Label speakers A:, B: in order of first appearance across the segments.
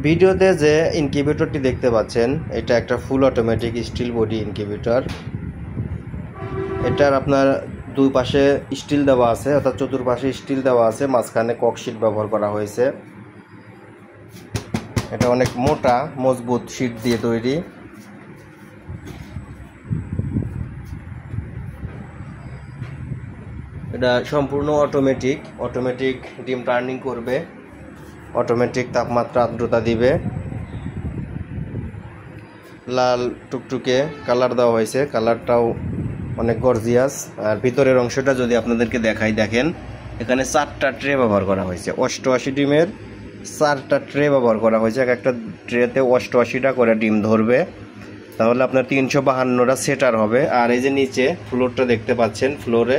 A: ভিডিওতে যে ইনকিউবেটরটি দেখতে পাচ্ছেন এটা একটা full automatic steel body incubator. এটার আপনার দুই পাশে স্টিল দেওয়া আছে, অর্থাৎ চতুর্পাশে স্টিল দেওয়া আছে, মাঝখানে ককশিট ব্যবহার করা হয়েছে। এটা অনেক মোটা মজবুত শীট দিয়ে তৈরি। এটা সম্পূর্ণ অটোমেটিক ডিম টার্নিং করবে, অটোমেটিক তাপমাত্রা আর্দ্রতা দিবে। লাল টুকটুকে কালার দেওয়া হয়েছে, কালারটাও অনেক গর্জিয়াস। আর ভিতরের অংশটা যদি আপনাদেরকে দেখাই, দেখেন এখানে 4টা ট্রে ব্যবহার করা হয়েছে। 88 ডিমের 4টা ট্রে ব্যবহার করা হয়েছে। একটা ট্রেতে 88টা করে ডিম ধরবে, তাহলে আপনার 352টা সেটার হবে। আর এই যে নিচে ফ্লোরটা দেখতে পাচ্ছেন, ফ্লোরে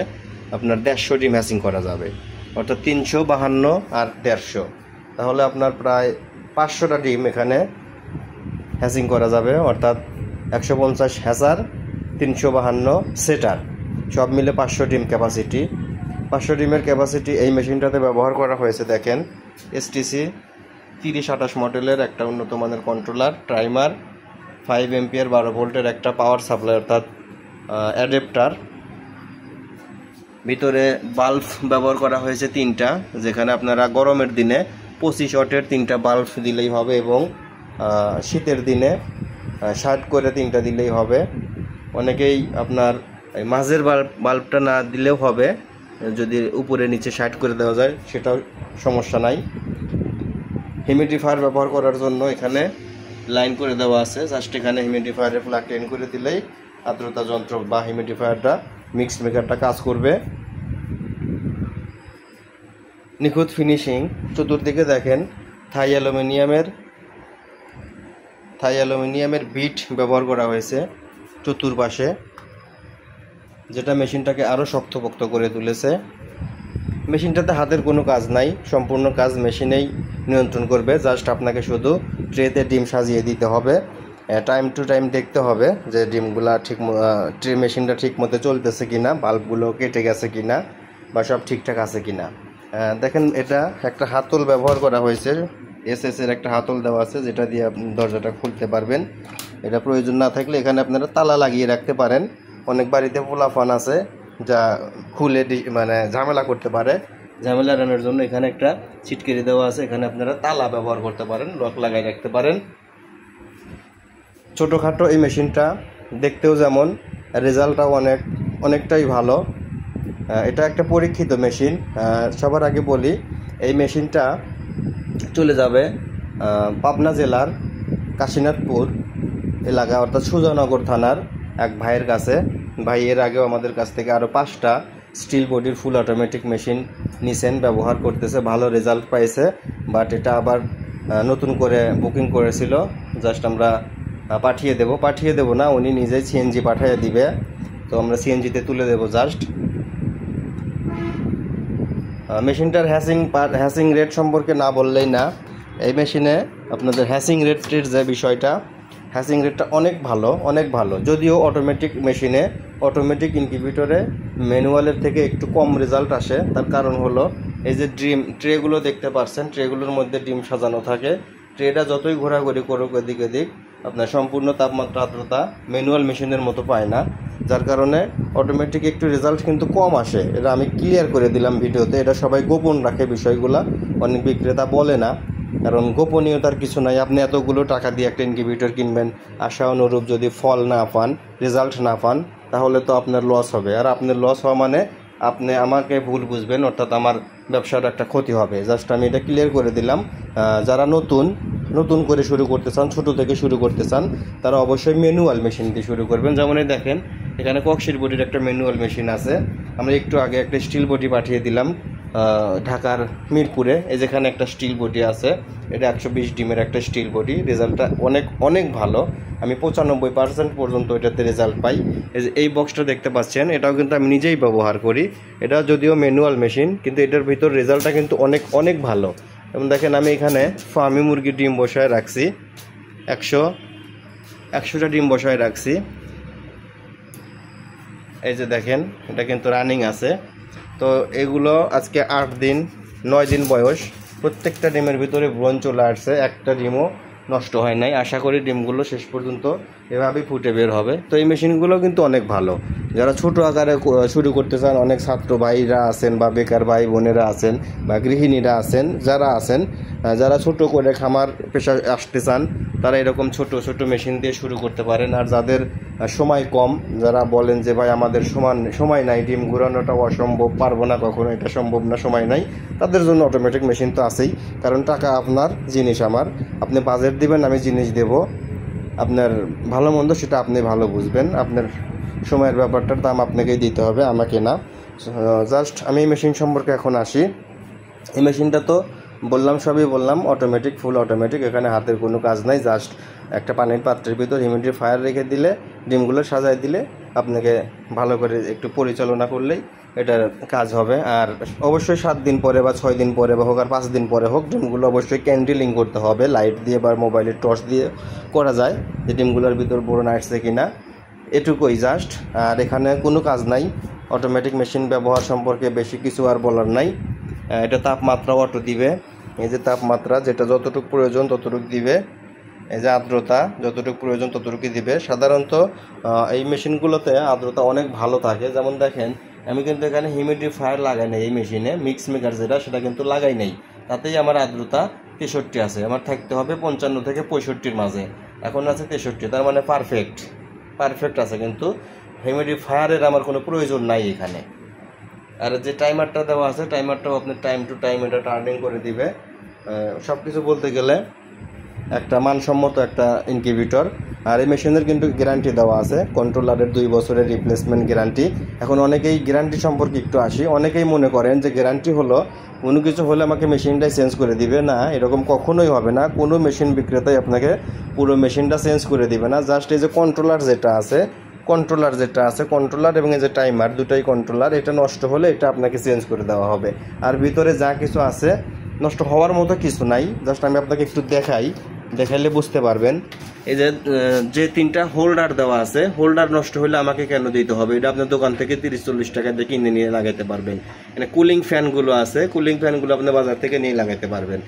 A: আপনার 150 ডিম হ্যাচিং করা যাবে, অর্থাৎ 352 আর 150, তাহলে আপনার প্রায় 500টা ডিম এখানে হ্যাচিং করা যাবে, অর্থাৎ 150 হ্যাচার, 352 সেটার, সব মিলে 500 ডিম ক্যাপাসিটি। 500 ডিমের ক্যাপাসিটি এই মেশিনটাতে ব্যবহার করা হয়েছে। দেখেন STC 3028 মডেলের একটা উন্নত মানের কন্ট্রোলার, টাইমার, 5 এম্পিয়ার 12 ভোল্টের একটা পাওয়ার সাপ্লাই অর্থাৎ অ্যাডাপ্টার। ভিতরে বাল্ব ব্যবহার করা হয়েছে 3টা, যেখানে আপনারা গরমের দিনে 25 ওয়াটের 3টা বাল্ব দিলেই হবে, এবং শীতের দিনে 60 করে 3টা দিলেই হবে। অনেকেই আপনার মাঝের বাল্বটা না দিলেও হবে, যদি উপরে নিচে 60 করে দেওয়া যায় সেটাও সমস্যা নাই। হিউমিডিফায়ার ব্যবহার করার জন্য এখানে লাইন করে দেওয়া আছে, জাস্ট এখানে হিউমিডিফায়ারের প্লাগটা ইন করে দিলেই আর্দ্রতা যন্ত্র বা হিউমিডিফায়ারটা মিক্সড মেকারটা কাজ করবে। নিখুঁত ফিনিশিং। চতুর্দিকে দেখেন থাই অ্যালুমিনিয়ামের বিট ব্যবহার করা হয়েছে চতুর্পাশে, যেটা মেশিনটাকে আরও শক্তপোক্ত করে তুলেছে। মেশিনটাতে হাতের কোনো কাজ নাই, সম্পূর্ণ কাজ মেশিনেই নিয়ন্ত্রণ করবে। জাস্ট আপনাকে শুধু ট্রেতে ডিম সাজিয়ে দিতে হবে, টাইম টু টাইম দেখতে হবে যে ডিমগুলা ট্রে মেশিনটা ঠিক মতো চলতেছে কিনা, বাল্বগুলো কেটে গেছে কিনা, বা সব ঠিকঠাক আছে কিনা। দেখেন এটা একটা হাতল ব্যবহার করা হয়েছে, SS এর একটা হাতল দেওয়া আছে, যেটা দিয়ে আপনি দরজাটা খুলতে পারবেন। এটা প্রয়োজন না থাকলে এখানে আপনারা তালা লাগিয়ে রাখতে পারেন। অনেক বাড়িতে পোলাপান আছে যা খুলে মানে ঝামেলা করতে পারে, ঝামেলা এড়ানোর জন্য এখানে একটা ছিটকিরি দেওয়া আছে, এখানে আপনারা তালা ব্যবহার করতে পারেন, লক লাগাই রাখতে পারেন। ছোটোখাটো এই মেশিনটা দেখতেও যেমন, রেজাল্টটাও অনেকটাই ভালো। এটা একটা পরীক্ষিত মেশিন। সবার আগে বলি, এই মেশিনটা চলে যাবে পাবনা জেলার কাশীনাথপুর এলাকা, অর্থাৎ সুজানগর থানার এক ভাইয়ের কাছে। ভাই এর আগেও আমাদের কাছ থেকে আরও 5টা স্টিল বডির ফুল অটোমেটিক মেশিন নিছেন, ব্যবহার করতেছে, ভালো রেজাল্ট পাইছে। বাট এটা আবার নতুন করে বুকিং করেছিল, জাস্ট আমরা পাঠিয়ে দেব না, উনি নিজেই CNG পাঠিয়ে দিবে, তো আমরা CNGতে তুলে দেব জাস্ট। মেশিনটার হ্যাচিং রেট সম্পর্কে না বললেই না। এই মেশিনে আপনাদের হ্যাচিং রেটের যে বিষয়টা, হ্যাচিং রেটটা অনেক ভালো। যদিও অটোমেটিক মেশিনে, অটোমেটিক ইনকিউবেটরে ম্যানুয়ালের থেকে একটু কম রেজাল্ট আসে। তার কারণ হলো এই যে ট্রেগুলো দেখতে পাচ্ছেন, ট্রেগুলোর মধ্যে ডিম সাজানো থাকে। ট্রেটা যতই ঘোরাঘুরি করুক এদিক এদিক, আপনার সম্পূর্ণ তাপমাত্রা আর্দ্রতা ম্যানুয়াল মেশিনের মতো পায় না, যার কারণে অটোমেটিক একটু রেজাল্ট কিন্তু কম আসে। এটা আমি ক্লিয়ার করে দিলাম ভিডিওতে। এটা সবাই গোপন রাখে বিষয়গুলা, অনেক বিক্রেতা বলে না, কারণ গোপনীয়তার কিছু নাই। আপনি এতগুলো টাকা দিয়ে একটা ইনকিউবেটর কিনবেন, আশা অনুরূপ যদি ফল না পান, রেজাল্ট না পান, তাহলে তো আপনার লস হবে। আর আপনার লস হওয়া মানে আপনি আমাকে ভুল বুঝবেন, অর্থাৎ আমার ব্যবসার একটা ক্ষতি হবে। জাস্ট আমি এটা ক্লিয়ার করে দিলাম। যারা নতুন করে শুরু করতে চান, ছোটো থেকে শুরু করতে চান, তারা অবশ্যই ম্যানুয়াল মেশিন দিয়ে শুরু করবেন। যেমন এই দেখেন এখানে ককশিট বডির একটা ম্যানুয়াল মেশিন আছে। আমরা একটু আগে একটা স্টিল বডি পাঠিয়ে দিলাম ঢাকার মিরপুরে। এই যেখানে একটা স্টিল বডি আছে, এটা 120 ডিমের একটা স্টিল বডি। রেজাল্টটা অনেক ভালো, আমি 95% পর্যন্ত এটাতে রেজাল্ট পাই। এই বক্সটা দেখতে পাচ্ছেন, এটাও কিন্তু আমি নিজেই ব্যবহার করি। এটা যদিও ম্যানুয়াল মেশিন, কিন্তু এটার ভিতর রেজাল্টটা কিন্তু অনেক ভালো। এবং দেখেন আমি এখানে ফার্মি মুরগির ডিম বসায় রাখছি, 100টা ডিম বসায় রাখছি। এই যে দেখেন এটা কিন্তু রানিং আছে। তো এগুলো আজকে 8 দিন 9 দিন বয়স, প্রত্যেকটা ডিমের ভিতরে ব্রণ চলে আসছে, একটা ডিমও নষ্ট হয় নাই। আশা করি ডিমগুলো শেষ পর্যন্ত এভাবেই ফুটে বের হবে। তো এই মেশিনগুলো কিন্তু অনেক ভালো। যারা ছোট আকারে শুরু করতে চান, অনেক ছাত্র ভাইরা আছেন বা বেকার ভাই বোনেরা আছেন বা গৃহিণীরা আছেন, যারা ছোট করে খামার পেশা আসতে চান, তারা এরকম ছোট ছোট মেশিন দিয়ে শুরু করতে পারেন। আর যাদের সময় কম, যারা বলেন যে ভাই আমাদের সময় নাই, ডিম ঘুরানোটা অসম্ভব, পারবো না, কখনো এটা সম্ভব না, সময় নাই, তাদের জন্য অটোমেটিক মেশিন তো আছেই। কারণ টাকা আপনার, জিনিস আমার। আপনি বাজেট দিবেন, আমি জিনিস দেব। আপনার ভালো মন্দ সেটা আপনি ভালো বুঝবেন। আপনার সময়ের ব্যাপারটার দাম আপনাকেই দিতে হবে, আমাকে না। জাস্ট আমি এই মেশিন সম্পর্কে এখন আসি। এই মেশিনটা তো বললাম, সবই বললাম, অটোমেটিক, ফুল অটোমেটিক। এখানে হাতের কোনো কাজ নাই। জাস্ট একটা পানির পাত্রের ভিতর হিউমিডিফায়ার রেখে দিলে, ডিমগুলো সাজায় দিলে, আপনাকে ভালো করে একটু পরিচালনা করলেই এটার কাজ হবে। আর অবশ্যই 7 দিন পরে বা 6 দিন পরে বা হোক আর 5 দিন পরে হোক, ডিমগুলো অবশ্যই ক্যান্ডেলিং করতে হবে, লাইট দিয়ে বা মোবাইলের টর্চ দিয়ে করা যায় যে ডিমগুলোর ভিতর বোরন আসছে কিনা, এটুকুই জাস্ট। আর এখানে কোনো কাজ নাই। অটোমেটিক মেশিন ব্যবহার সম্পর্কে বেশি কিছু আর বলার নাই। এটা তাপমাত্রা অটো দিবে। এই যে তাপমাত্রা, যেটা যতটুকু প্রয়োজন ততটুকু দিবে। এই যে আর্দ্রতা, যতটুকু প্রয়োজন ততটুকুই দিবে। সাধারণত এই মেশিনগুলোতে আর্দ্রতা অনেক ভালো থাকে। যেমন দেখেন, আমি কিন্তু এখানে হিউমিডিফায়ার লাগাই নাই এই মেশিনে, মিক্স মেকার যেটা, সেটা কিন্তু লাগাই নাই। তাতেই আমার আর্দ্রতা 63 আছে। আমার থাকতে হবে 55 থেকে 65-র মাঝে, এখন আছে 63, তার মানে পারফেক্ট আছে। কিন্তু হিউমিডিফায়ারের আমার কোনো প্রয়োজন নাই এখানে। আর যে টাইমারটা দেওয়া আছে, টাইমারটাও আপনার টাইম টু টাইম এটা টার্নিং করে দিবে। সব কিছু বলতে গেলে একটা মানসম্মত একটা ইনকিউবেটর। আর এই মেশিনের কিন্তু গ্যারান্টি দেওয়া আছে, কন্ট্রোলারের 2 বছরের রিপ্লেসমেন্ট গ্যারান্টি। এখন অনেকেই গ্যারান্টি সম্পর্কে একটু আসি। অনেকেই মনে করেন যে গ্যারান্টি হলো কোনো কিছু হলে আমাকে মেশিনটাই চেঞ্জ করে দিবে। না, এরকম কখনোই হবে না। কোনো মেশিন বিক্রেতাই আপনাকে পুরো মেশিনটা চেঞ্জ করে দিবে না। জাস্ট এই যে কন্ট্রোলার যেটা আছে, কন্ট্রোলার এবং এই যে টাইমার, দুটাই কন্ট্রোলার, এটা নষ্ট হলে এটা আপনাকে চেঞ্জ করে দেওয়া হবে। আর ভিতরে যা কিছু আছে, নষ্ট হওয়ার মতো কিছু নাই। জাস্ট আমি আপনাকে একটু দেখাইলে বুঝতে পারবেন। এই যে 3টা হোল্ডার দেওয়া আছে, হোল্ডার নষ্ট হলে আমাকে কেন দিতে হবে? এটা আপনার দোকান থেকে 30-40 টাকা দিয়ে কিনে নিয়ে লাগাইতে পারবেন। এখানে কুলিং ফ্যানগুলো আছে, কুলিং ফ্যানগুলো আপনি বাজার থেকে নিয়ে লাগাইতে পারবেন।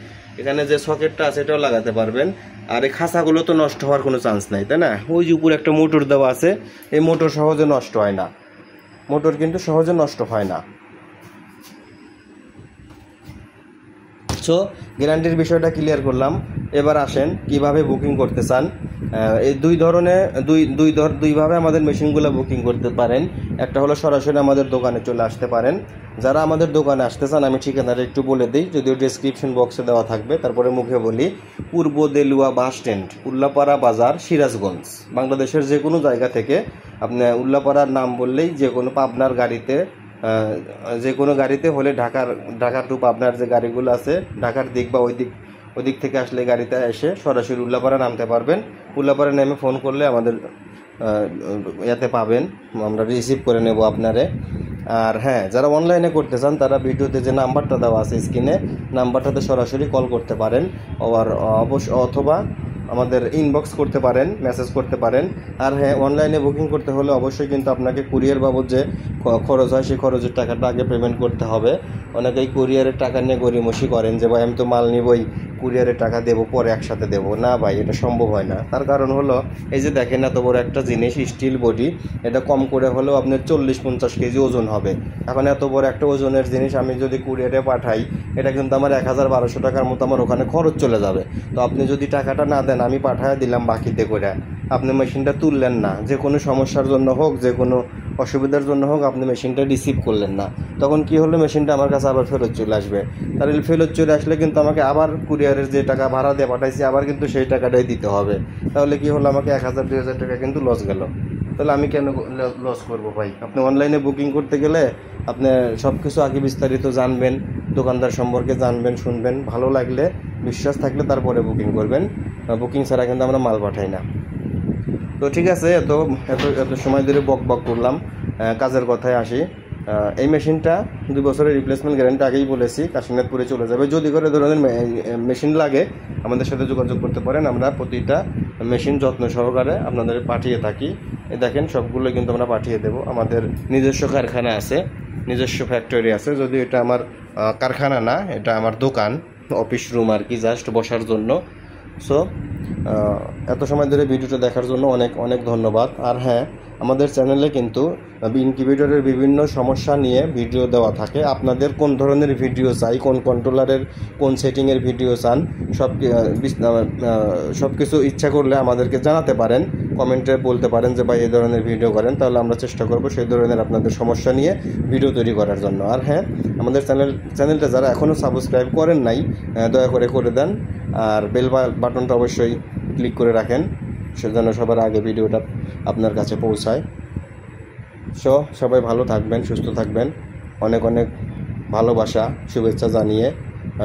A: এখানে যে সকেটটা আছে এটাও লাগাতে পারবেন। আর এই খাঁচাগুলো তো নষ্ট হওয়ার কোনো চান্স নাই, তাই না? ওই যে উপরে একটা মোটর দেওয়া আছে, এই মোটর সহজে নষ্ট হয় না। মোটর কিন্তু সহজে নষ্ট হয় না। সো গ্যারান্টির বিষয়টা ক্লিয়ার করলাম। এবার আসেন কিভাবে বুকিং করতে চান। এই দুইভাবে আমাদের মেশিনগুলো বুকিং করতে পারেন। একটা হলো সরাসরি আমাদের দোকানে চলে আসতে পারেন। যারা আমাদের দোকানে আসতে চান, আমি ঠিকানাটা একটু বলে দিই, যদিও ডিসক্রিপশন বক্সে দেওয়া থাকবে, তারপরে মুখে বলি। পূর্ব দেলুয়া বাস স্ট্যান্ড, উল্লাপাড়া বাজার, সিরাজগঞ্জ। বাংলাদেশের যে কোনো জায়গা থেকে আপনি উল্লাপাড়ার নাম বললেই যে কোনো পাবনার গাড়িতে, যে কোনো গাড়িতে হলে ঢাকা টু পাবনার যে গাড়িগুলো আছে, ঢাকার দিক বা ওই দিক থেকে আসলে গাড়িতে এসে সরাসরি উল্লাপাড়া নামতে পারবেন। উল্লাপাড়া নেমে ফোন করলে আমাদের ইয়াতে পাবেন, আমরা রিসিভ করে নেব আপনারে। আর হ্যাঁ, যারা অনলাইনে করতে চান তারা ভিডিওতে যে নাম্বারটা দেওয়া আছে স্ক্রিনে, নাম্বারটাতে সরাসরি কল করতে পারেন। অথবা আমাদের ইনবক্স করতে পারেন, মেসেজ করতে পারেন। আর হ্যাঁ, অনলাইনে বুকিং করতে হলে অবশ্যই কিন্তু আপনাকে কুরিয়ার বাবদ যে খরচ হয়, সেই খরচের টাকাটা আগে পেমেন্ট করতে হবে। অনেকেই কুরিয়ারের টাকা নিয়ে গড়িমসি করেন যে ভাই আমি তো মাল নিবই, কুরিয়ারের টাকা দেবো, পরে একসাথে দেবো। না ভাই, এটা সম্ভব হয় না। তার কারণ হলো, এই যে দেখেন এত বড় একটা জিনিস, স্টিল বডি, এটা কম করে হলেও আপনার 40-50 কেজি ওজন হবে। এখন এত বড় একটা ওজনের জিনিস আমি যদি কুরিয়ারে পাঠাই, এটা কিন্তু আমার 1000-1200 টাকার মতো আমার ওখানে খরচ চলে যাবে। তো আপনি যদি টাকাটা না দেন, আমি পাঠায় দিলাম বাকিতে করে, আপনি মেশিনটা তুললেন না, যে কোনো সমস্যার জন্য হোক, যে কোনো অসুবিধার জন্য হোক, আপনি মেশিনটা রিসিভ করলেন না, তখন কি হলো, মেশিনটা আমার কাছে আবার ফেরত চলে আসবে। তাহলে ফেরত চলে আসলে কিন্তু আমাকে আবার কুরিয়ারের যে টাকা ভাড়া দিয়ে পাঠাইছি, আবার কিন্তু সেই টাকাটাই দিতে হবে। তাহলে কি হলো, আমাকে 1000-2000 টাকা কিন্তু লস গেল। তাহলে আমি কেন লস করবো ভাই? আপনি অনলাইনে বুকিং করতে গেলে আপনি সব কিছু আগে বিস্তারিত জানবেন, দোকানদার সম্পর্কে জানবেন, শুনবেন, ভালো লাগলে, বিশ্বাস থাকলে তারপরে বুকিং করবেন। বুকিং ছাড়া কিন্তু আমরা মাল পাঠাই না। তো ঠিক আছে, এত সময় ধরে বক করলাম, কাজের কথায় আসি। এই মেশিনটা 2 বছরের রিপ্লেসমেন্ট গ্যারান্টি আগেই বলেছি, কাশিনাথপুরে চলে যাবে। যদি করে ধরনের মেশিন লাগে, আমাদের সাথে যোগাযোগ করতে পারেন। আমরা প্রতিটা মেশিন যত্ন সহকারে আপনাদের পাঠিয়ে থাকি। দেখেন সবগুলো কিন্তু আমরা পাঠিয়ে দেব। আমাদের নিজস্ব কারখানা আছে, নিজস্ব ফ্যাক্টরি আছে। যদিও এটা আমার কারখানা না, এটা আমার দোকান। অফিস রুম আর কি, জাস্ট বসার জন্য। সো এত সময় ধরে ভিডিওটা দেখার জন্য অনেক অনেক ধন্যবাদ। আর হ্যাঁ, আমাদের চ্যানেলে কিন্তু ইনকিউবেটরের বিভিন্ন সমস্যা নিয়ে ভিডিও দেওয়া থাকে। আপনাদের কোন ধরনের ভিডিও চাই, কোন কন্ট্রোলারের কোন সেটিংয়ের ভিডিও চান, সব কিছু ইচ্ছা করলে আমাদেরকে জানাতে পারেন, কমেন্টে বলতে পারেন যে ভাই এই ধরনের ভিডিও করেন, তাহলে আমরা চেষ্টা করব সেই ধরনের আপনাদের সমস্যা নিয়ে ভিডিও তৈরি করার জন্য। আর হ্যাঁ, আমাদের চ্যানেলটা যারা এখনও সাবস্ক্রাইব করেন নাই, দয়া করে দেন। আর বেল বাটনটা অবশ্যই ক্লিক করে রাখেন, সেজন্য সবার আগে ভিডিওটা আপনার কাছে পৌঁছায়। সবাই ভালো থাকবেন, সুস্থ থাকবেন। অনেক অনেক ভালোবাসা, শুভেচ্ছা জানিয়ে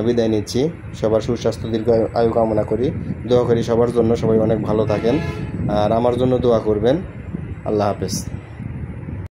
A: বিদায় নিচ্ছি। সবার সুস্বাস্থ্য দীর্ঘ আয়ু কামনা করি, দোয়া করি সবার জন্য, সবাই অনেক ভালো থাকেন। আর আমার জন্য দোয়া করবেন। আল্লাহ হাফেজ।